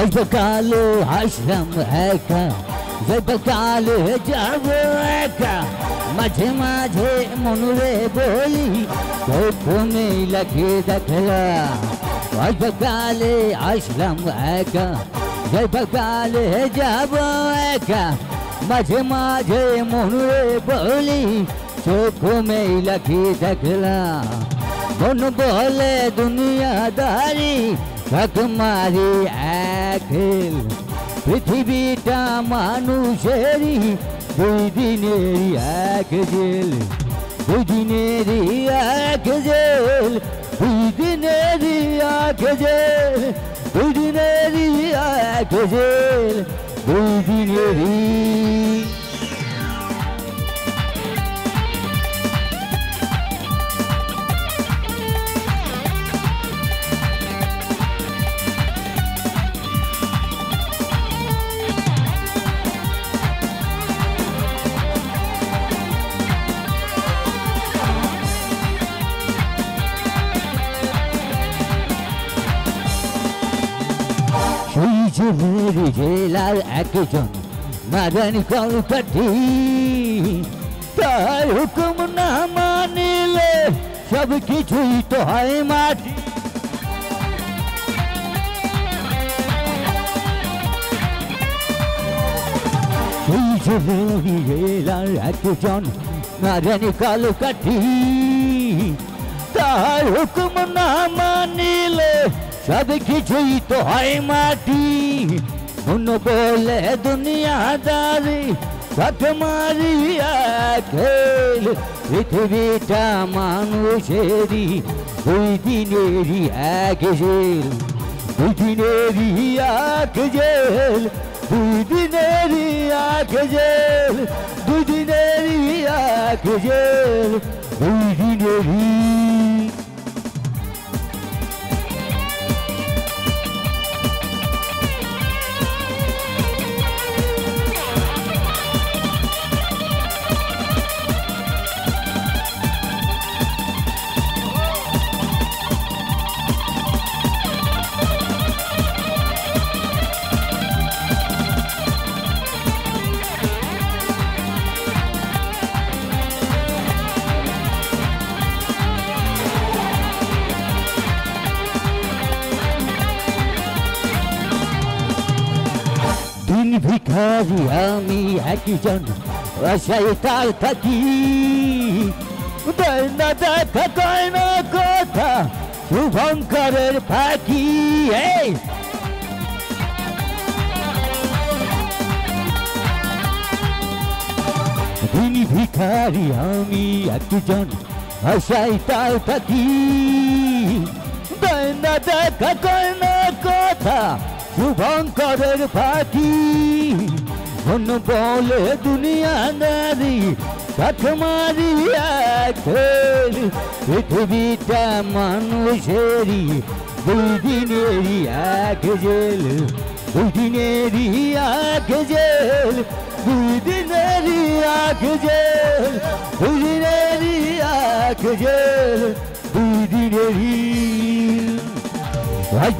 সকালে হাসলাম একা সকালে যাব একা মাঝে মাঝে মনুরে বলি গোপনে লাগিয়ে দেখলাম সকালে আসলাম একা সকালে যাব একা মাঝে মাঝে মনুরে বলি চোখ মেই লাগিয়ে দেখলাম মন বলে দুনিয়াদারি মারি একেল পৃথিবীটা মানুষেরই দুই দিনেরই এক জেল দুই দিনেরই এক জেল দুই দিনেরই এক জেল দুই দিনেরই এক জেল দুই দিনেরই জেলার একজন মারান কলকাঠি তার হুকুম না মানিলে সব কিছুই তো হয় মাটি সেই জেলার একজন মারান কলকাঠি তার হুকুম না মানিলে সব কিছুই তো হয় মাটি মন বলে দুনিয়াদারি সাথ মারিয়া খেল পৃথিবীটা মানুষেরই দুই দিনেরই এক জেল দুই দিনেরই এক জেল দুই দিনেরই এক জেল দুই দিনেরই এক জেল দুই দিনেরই ভিখারি আমি একজন আশায় তার থাকি না দেখা কয় না কথা শুভঙ্করের ফাঁকি দিন ভিখারি আমি একজন আশায় তার থাকি না দেখা কয় না কথা শুভঙ্করের ফাঁকি মন বলে দুনিয়াদারি সাথ মারিয়া খেল পৃথিবীটা মানুষেরই দুই দিনেরই এক জেল দুই দিনেরই এক জেল দুই দিনেরই এক জেল দুই দিনেরই এক জেল দুই দিনেরই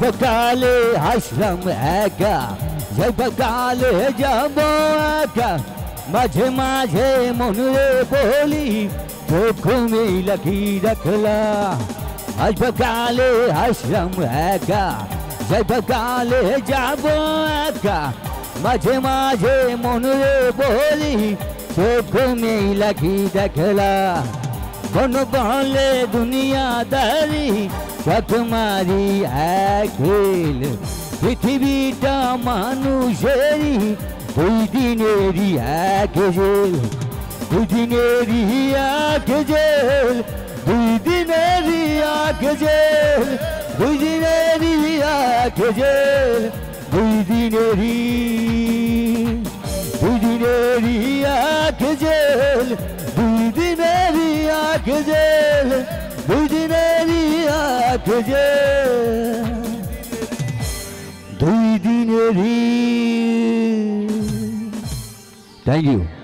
সকালে আসলাম একা সকালে যাব একা মাঝে মাঝে মনে বলি চোখ মেই লাগি রাখলাম সকালে আসলাম একা সকালে যাব একা মাঝে মাঝে মনে বলি চোখ মেই লাগি রাখলাম কোন বলে দুনিয়াদারি সাথ মারি খেল পৃথিবীটা মানুষেরই দুই দিনেরই এক জেল দুই দিনেরই এক জেল দুই দিনেরই এক জেল দুই দিনেরই এক জেল দুই দিনেরই এক জেল দুই দিনেরই এক জেল দুই দিনেরই এক জেল দুই দিনেরই। Thank you.